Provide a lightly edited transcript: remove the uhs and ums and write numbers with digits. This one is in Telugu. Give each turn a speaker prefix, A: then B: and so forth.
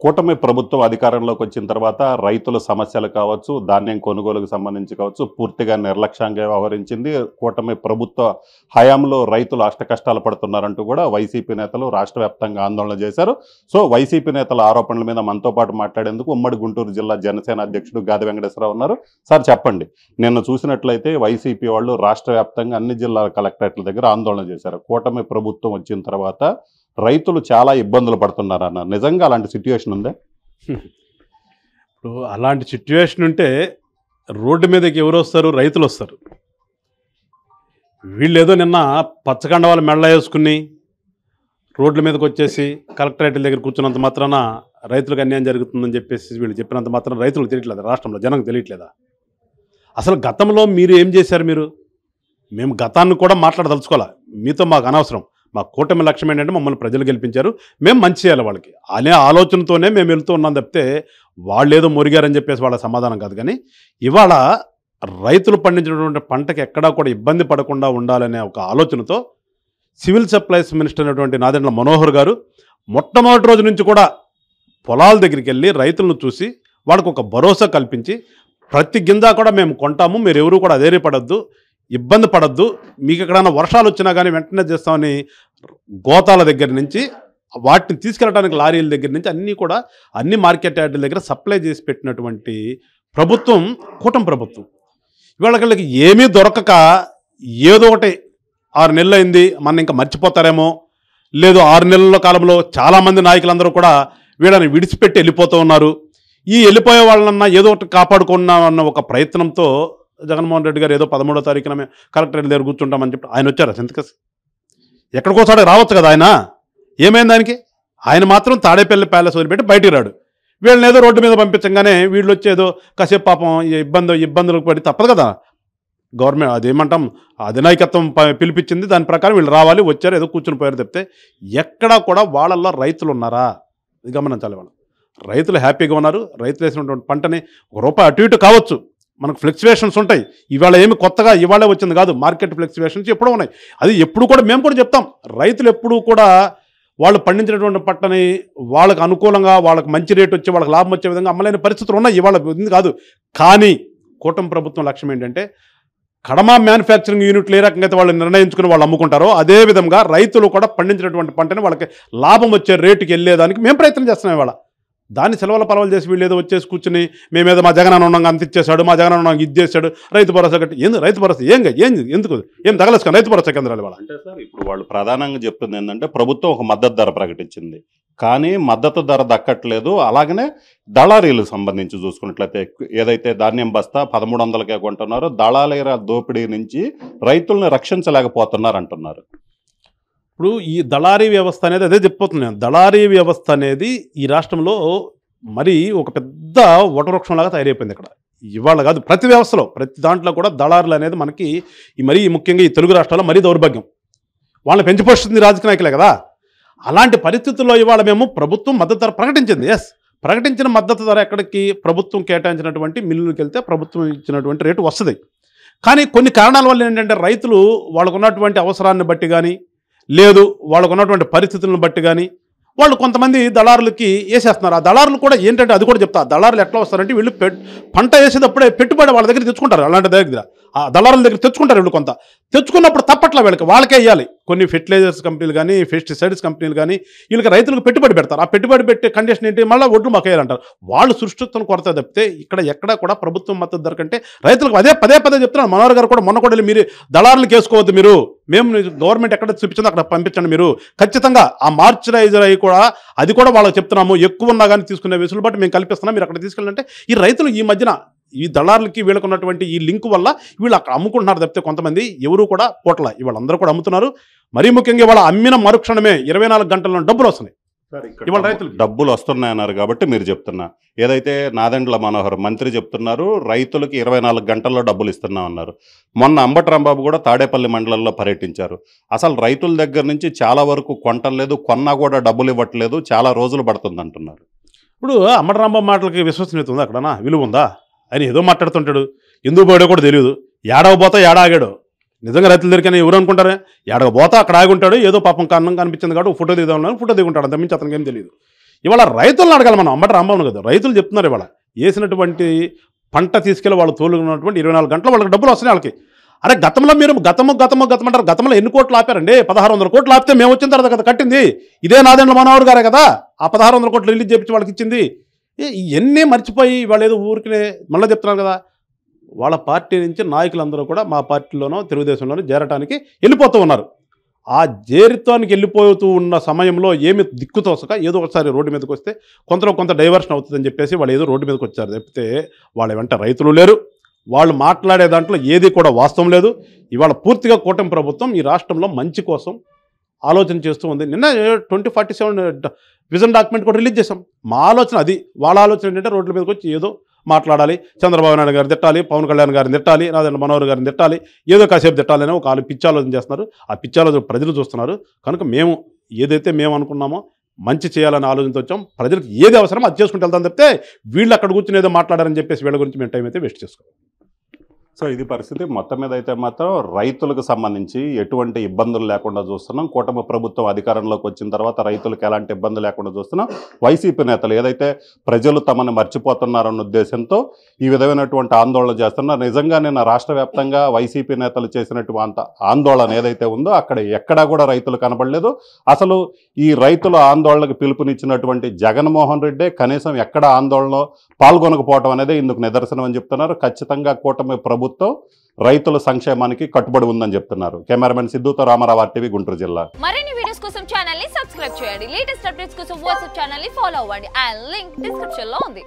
A: కూటమి ప్రభుత్వం అధికారంలోకి వచ్చిన తర్వాత రైతుల సమస్యలు కావచ్చు, ధాన్యం కొనుగోలుకు సంబంధించి కావచ్చు, పూర్తిగా నిర్లక్ష్యంగా వ్యవహరించింది. కూటమి ప్రభుత్వ హయాంలో రైతులు అష్టకష్టాలు పడుతున్నారంటూ కూడా వైసీపీ నేతలు రాష్ట్ర వ్యాప్తంగా ఆందోళన చేశారు. సో వైసీపీ నేతల ఆరోపణల మీద మనతో పాటు మాట్లాడేందుకు ఉమ్మడి గుంటూరు జిల్లా జనసేన అధ్యక్షుడు గాది వెంకటేశ్వరరావు ఉన్నారు. సార్ చెప్పండి, నిన్న చూసినట్లయితే వైసీపీ వాళ్ళు రాష్ట్ర వ్యాప్తంగా అన్ని జిల్లాల కలెక్టరేట్ల దగ్గర ఆందోళన చేశారు. కూటమి ప్రభుత్వం వచ్చిన తర్వాత రైతులు చాలా ఇబ్బందులు పడుతున్నారన్న, నిజంగా అలాంటి సిట్యుయేషన్ ఉందా?
B: ఇప్పుడు అలాంటి సిట్యుయేషన్ ఉంటే రోడ్డు మీదకి ఎవరు వస్తారు? రైతులు వస్తారు. వీళ్ళేదో నిన్న పచ్చకండవాళ్ళు మెళ్ళ వేసుకుని రోడ్ల మీదకి వచ్చేసి కలెక్టరేట్ల దగ్గర కూర్చున్నంత మాత్రాన రైతులకు అన్యాయం జరుగుతుందని చెప్పేసి వీళ్ళు చెప్పినంత మాత్రం రైతులకు తెలియట్లేదా? రాష్ట్రంలో జనం తెలియట్లేదా? అసలు గతంలో మీరు ఏం చేశారు? మేము గతాన్ని కూడా మాట్లాడదలుచుకోవాలి. మీతో మాకు అనవసరం. మా కూటమి లక్ష్యం ఏంటంటే మమ్మల్ని ప్రజలు గెలిపించారు, మేము మంచి చేయాలి వాళ్ళకి అనే ఆలోచనతోనే మేము వెళ్తూ ఉన్నాం తప్పితే వాళ్ళు ఏదో మురిగారని చెప్పేసి వాళ్ళ సమాధానం కాదు. కానీ ఇవాళ రైతులు పండించినటువంటి పంటకి ఎక్కడా కూడా ఇబ్బంది పడకుండా ఉండాలనే ఒక ఆలోచనతో సివిల్ సప్లైస్ మినిస్టర్ అయినటువంటి నాదెండ్ల మనోహర్ గారు మొట్టమొదటి రోజు నుంచి కూడా పొలాల దగ్గరికి వెళ్ళి రైతులను చూసి వాళ్ళకు ఒక భరోసా కల్పించి ప్రతి గింజ కూడా మేము కొంటాము, మీరు ఎవరు కూడా అధైర్యపడద్దు, ఇబ్బంది పడద్దు, మీకు ఎక్కడైనా వర్షాలు వచ్చినా కానీ వెంటనే చేస్తామని గోతాల దగ్గర నుంచి వాటిని తీసుకెళ్ళడానికి లారీల దగ్గర నుంచి అన్నీ కూడా అన్ని మార్కెట్ యార్డుల దగ్గర సప్లై చేసి పెట్టినటువంటి ప్రభుత్వం కూటమి ప్రభుత్వం. ఇవాళ వీళ్ళకి ఏమీ దొరకక ఏదో ఒకటి 6 నెలలు అయింది, మన ఇంకా మర్చిపోతారేమో, లేదు 6 నెలల కాలంలో చాలామంది నాయకులందరూ కూడా వీళ్ళని విడిచిపెట్టి వెళ్ళిపోతూ ఉన్నారు. ఈ వెళ్ళిపోయే వాళ్ళన్నా ఏదో ఒకటి కాపాడుకున్నామన్న ఒక ప్రయత్నంతో జగన్మోహన్ రెడ్డి గారు ఏదో 13వ తారీఖున మేము కలెక్టరేట్ దగ్గర కూర్చుంటామని చెప్పి ఆయన వచ్చారా సింతకస్? ఎక్కడికోసారి రావచ్చు కదా ఆయన. ఏమైంది ఆయనకి? ఆయన మాత్రం తాడేపల్లి ప్యాలెస్ వదిలిపెట్టి బయటికి రాడు. వీళ్ళని ఏదో రోడ్డు మీద పంపించగానే వీళ్ళు వచ్చేదో కాసేపు పాపం ఇబ్బందులకు పడి తప్పదు కదా. గవర్నమెంట్ అదేమంటాం అధినాయకత్వం పిలిపించింది, దాని ప్రకారం వీళ్ళు రావాలి, వచ్చారు, ఏదో కూర్చుని పోయారు తప్పితే ఎక్కడా కూడా వాళ్ళల్లో రైతులు ఉన్నారా? ఇది గమనించాలి. వాళ్ళు రైతులు హ్యాపీగా ఉన్నారు. రైతులు వేసినటువంటి పంటని ₹1 అటు ఇటు కావచ్చు, మనకు ఫ్లక్చువేషన్స్ ఉంటాయి. ఇవాళ ఏమి కొత్తగా ఇవాళే వచ్చింది కాదు, మార్కెట్ ఫ్లక్చువేషన్స్ ఎప్పుడూ ఉన్నాయి. అది ఎప్పుడు కూడా మేము కూడా చెప్తాం, రైతులు ఎప్పుడూ కూడా వాళ్ళు పండించినటువంటి పంటని వాళ్ళకు అనుకూలంగా వాళ్ళకి మంచి రేటు వచ్చి వాళ్ళకి లాభం వచ్చే విధంగా అమ్మలేని పరిస్థితులు ఉన్నాయి. ఇవాళ ఉంది కాదు. కానీ కూటమి ప్రభుత్వం లక్ష్యం ఏంటంటే కడమ మ్యానుఫ్యాక్చరింగ్ యూనిట్లు ఏ రకంగా అయితే వాళ్ళు నిర్ణయించుకుని వాళ్ళు అమ్ముకుంటారో అదేవిధంగా రైతులు కూడా పండించినటువంటి పంటని వాళ్ళకి లాభం వచ్చే రేటుకి వెళ్ళేదానికి మేము ప్రయత్నం చేస్తున్నాం. ఇవాళ దాన్ని సెలవుల పలవలు చేసి వీళ్ళు ఏదో వచ్చేసి కూర్చుని మేమేదో మా జగన్ అన్నంగా అంత ఇచ్చేశాడు, మా జగన్ అన్నంగా ఇది చేశాడు, రైతు భరోసా కట్టి ఏంది రైతు భరోసా ఎందుకు ఏం తగలేసుకొని రైతు భరోసా కేంద్రాలు ఇవాళ
A: అంటే సార్ ఇప్పుడు వాళ్ళు ప్రధానంగా చెప్తుంది ఏంటంటే ప్రభుత్వం ఒక మద్దతు ధర ప్రకటించింది, కానీ మద్దతు ధర దక్కట్లేదు. అలాగనే దళారీలకు సంబంధించి చూసుకున్నట్లయితే ఏదైతే ధాన్యం బస్తా 1300కే కొంటున్నారో దళారీల దోపిడీ నుంచి రైతులను రక్షించలేకపోతున్నారు అంటున్నారు.
B: ఇప్పుడు ఈ దళారీ వ్యవస్థ అనేది అదే చెప్పిపోతున్నాను. దళారీ వ్యవస్థ అనేది ఈ రాష్ట్రంలో మరి ఒక పెద్ద వటవృక్షంలాగా తయారైపోయింది. ఇక్కడ ఇవాళ కాదు, ప్రతి వ్యవస్థలో ప్రతి దాంట్లో కూడా దళారులు అనేది మనకి మరీ ముఖ్యంగా ఈ తెలుగు రాష్ట్రాల్లో మరీ దౌర్భాగ్యం. వాళ్ళని పెంచిపోస్తుంది రాజకీయ నాయకులే కదా. అలాంటి పరిస్థితుల్లో ఇవాళ మేము ప్రభుత్వం మద్దతు ధర ప్రకటించింది. ప్రకటించిన మద్దతు ధర ఎక్కడికి? ప్రభుత్వం కేటాయించినటువంటి మిల్లులకు వెళ్తే ప్రభుత్వం ఇచ్చినటువంటి రేటు వస్తుంది. కానీ కొన్ని కారణాల వల్ల ఏంటంటే రైతులు వాళ్ళకున్నటువంటి అవసరాన్ని బట్టి కానీ లేదు వాళ్ళకు ఉన్నటువంటి పరిస్థితులను బట్టి కానీ వాళ్ళు కొంతమంది దళారులకి వేసేస్తున్నారు. ఆ దళారులు కూడా ఏంటంటే అది కూడా చెప్తా, దళారులు ఎట్లా వస్తారంటే వీళ్ళు పంట వేసేటప్పుడే పెట్టుబడి వాళ్ళ దగ్గర తెచ్చుకుంటారు. అలాంటి దగ్గర ఆ దళారుల దగ్గర తెచ్చుకుంటారు. వీళ్ళు కొంత తెచ్చుకున్నప్పుడు తప్పట్లా వాళ్ళకే ఇవ్వాలి. కొన్ని ఫెర్టిలైజర్స్ కంపెనీలు కానీ పెస్టిసైడ్స్ కంపెనీలు కానీ వీళ్ళకి రైతులకు పెట్టుబడి పెడతారు. ఆ పెట్టుబడి పెట్టే కండిషన్ ఏంటి? మళ్ళీ ఒడ్లు మాకు వేయాలంటారు. వాళ్ళు సృష్టిస్తున్న కొరత తప్పితే ఇక్కడ ఎక్కడ కూడా ప్రభుత్వం మద్దతు ధర కంటే రైతులకు అదే పదే చెప్తున్నాను. మనోహర్ గారు కూడా మొన్న కూడా మీరు దళారులకు వేసుకోవద్దు, మీరు మేము గవర్నమెంట్ ఎక్కడ చూపించిందో అక్కడ పంపించండి, మీరు ఖచ్చితంగా ఆ మార్చరైజర్ అయ్యి కూడా అది కూడా వాళ్ళకి చెప్తున్నాము, ఎక్కువ ఉన్నా కానీ తీసుకునే వెసులుబాటు మేము కల్పిస్తున్నాం, మీరు అక్కడ తీసుకెళ్ళంటే ఈ రైతులు ఈ మధ్యన ఈ దళారులకి వీళ్ళకు ఉన్నటువంటి ఈ లింక్ వల్ల వీళ్ళు అక్కడ అమ్ముకుంటున్నారు తప్పితే కొంతమంది ఎవరు కూడా పోట్ల వీళ్ళందరూ కూడా అమ్ముతున్నారు. మరీ ముఖ్యంగా వాళ్ళ అమ్మిన మరుక్షణమే 24 గంటల్లో డబ్బులు వస్తున్నాయి. ఇవాళ రైతులు
A: డబ్బులు వస్తున్నాయన్నారు కాబట్టి మీరు చెప్తున్నా, ఏదైతే నాదెండ్ల మనోహర్ మంత్రి చెప్తున్నారు రైతులకి 24 గంటల్లో డబ్బులు ఇస్తున్నాం అన్నారు. మొన్న అంబటి రాంబాబు కూడా తాడేపల్లి మండలంలో పర్యటించారు. అసలు రైతుల దగ్గర నుంచి చాలా వరకు కొనటం కొన్నా కూడా డబ్బులు ఇవ్వట్లేదు, చాలా రోజులు పడుతుంది అంటున్నారు.
B: ఇప్పుడు అంబటి రాంబాబు మాటలకి విశ్వసనీయత ఉందా? అక్కడనా విలువ ఉందా? ఆయన ఏదో మాట్లాడుతుంటాడు, ఎందుకు పోయాడో కూడా తెలియదు, ఏడవ పోతా ఏడాగాడో. నిజంగా రైతుల దగ్గర ఎవరు అనుకుంటారే? ఏడవ పోతా అక్కడ ఆగుంటాడు, ఏదో పాపం కన్నం కనిపించింది కాబట్టి ఫోటో దిగుదాం, ఫోటో దిగుంటాడు, అంతమించి అతనికి ఏం తెలియదు. ఇవాళ రైతులను అడగాలి మనం. అంబటి రాంబాబును కదా, రైతులు చెప్తున్నారు ఇవాళ వేసినటువంటి పంట తీసుకెళ్ళి వాళ్ళు తోలుకున్నటువంటి 24 గంటలు వాళ్ళకి డబ్బులు వస్తున్నాయి వాళ్ళకి. అరే గతంలో మీరు గతం అంటారు, గతంలో ఎన్ని కోట్లు ఆపారండి? 1600 కోట్లు ఆపితే మేము వచ్చిన తర్వాత కదా కట్టింది. ఇదే నాదెండ్ల మనోహర్ గారే కదా ఆ 1600 కోట్లు రిలీజ్ చేపించి వాళ్ళకి ఇచ్చింది. ఇవన్నీ మర్చిపోయి వాళ్ళు ఏదో ఊరికినే మళ్ళీ చెప్తున్నారు కదా, వాళ్ళ పార్టీ నుంచి నాయకులందరూ కూడా మా పార్టీలోనో తెలుగుదేశంలోనో చేరటానికి వెళ్ళిపోతూ ఉన్నారు. ఆ చేరితానికి వెళ్ళిపోతూ ఉన్న సమయంలో ఏమి దిక్కుతోసక ఏదో ఒకసారి రోడ్డు మీదకి వస్తే కొంత డైవర్షన్ అవుతుందని చెప్పేసి వాళ్ళు ఏదో రోడ్డు మీదకి వచ్చారు తప్పితే వాళ్ళ వెంట రైతులు లేరు. వాళ్ళు మాట్లాడే దాంట్లో ఏది కూడా వాస్తవం లేదు. ఇవాళ పూర్తిగా కూటమి ప్రభుత్వం ఈ రాష్ట్రంలో మంచి కోసం ఆలోచన చేస్తూ ఉంది. నిన్న 2047 విజన్ డాక్యుమెంట్ కూడా రిలీజ్ చేశాం. మా ఆలోచన అది. వాళ్ళ ఆలోచన ఏంటంటే రోడ్ల మీదకి వచ్చి ఏదో మాట్లాడాలి, చంద్రబాబు నాయుడు గారిని తిట్టాలి, పవన్ కళ్యాణ్ గారిని తిట్టాలి, నాదెండ్ల మనోహర్ గారిని తిట్టాలి, ఏదో కాసేపు తిట్టాలని ఒక వాళ్ళు పిచ్చాలోచన చేస్తున్నారు. ఆ పిచ్చాలోచన ప్రజలు చూస్తున్నారు. కనుక మేము ఏదైతే మేము అనుకున్నామో మంచి చేయాలని ఆలోచనతో వచ్చాం. ప్రజలకు ఏది అవసరమో అది చేసుకుంటూ వెళ్తాం తప్పితే వీళ్ళు అక్కడ కూర్చుని ఏదో మాట్లాడారని చెప్పేసి వీళ్ళ గురించి మేము టైం అయితే వేస్ట్ చేసుకోవాలి.
A: సో ఇది పరిస్థితి. మొత్తం మీద అయితే మాత్రం రైతులకు సంబంధించి ఎటువంటి ఇబ్బందులు లేకుండా చూస్తున్నాం. కూటమి ప్రభుత్వం అధికారంలోకి వచ్చిన తర్వాత రైతులకు ఎలాంటి ఇబ్బంది లేకుండా చూస్తున్నాం. వైసీపీ నేతలు ఏదైతే ప్రజలు తమను మర్చిపోతున్నారన్న ఉద్దేశంతో ఈ విధమైనటువంటి ఆందోళన చేస్తున్నారు. నిజంగా నిన్న రాష్ట్ర వ్యాప్తంగా వైసీపీ నేతలు చేసినటువంటి ఆందోళన ఏదైతే ఉందో అక్కడ ఎక్కడా కూడా రైతులు కనబడలేదు. అసలు ఈ రైతుల ఆందోళనకు పిలుపునిచ్చినటువంటి జగన్మోహన్ రెడ్డి కనీసం ఎక్కడ ఆందోళనలో పాల్గొనకపోవడం అనేది ఇందుకు నిదర్శనం అని చెప్తున్నారు. ఖచ్చితంగా కూటమి ప్రభుత్వం రైతుల సంక్షేమానికి కట్టుబడి ఉందని చెప్తున్నారు. కెమెరామెన్ సిద్ధుతో రామారావు, RTV, గుంటూరు జిల్లా.
C: మరిన్ని వీడియోస్ కోసం ఛానల్ ని సబ్స్క్రైబ్ చేయండి. లేటెస్ట్ అప్డేట్స్ కోసం వాట్సాప్ ఛానల్ ని ఫాలో అవ్వండి. అండ్ లింక్ డిస్క్రిప్షన్ లో ఉంది.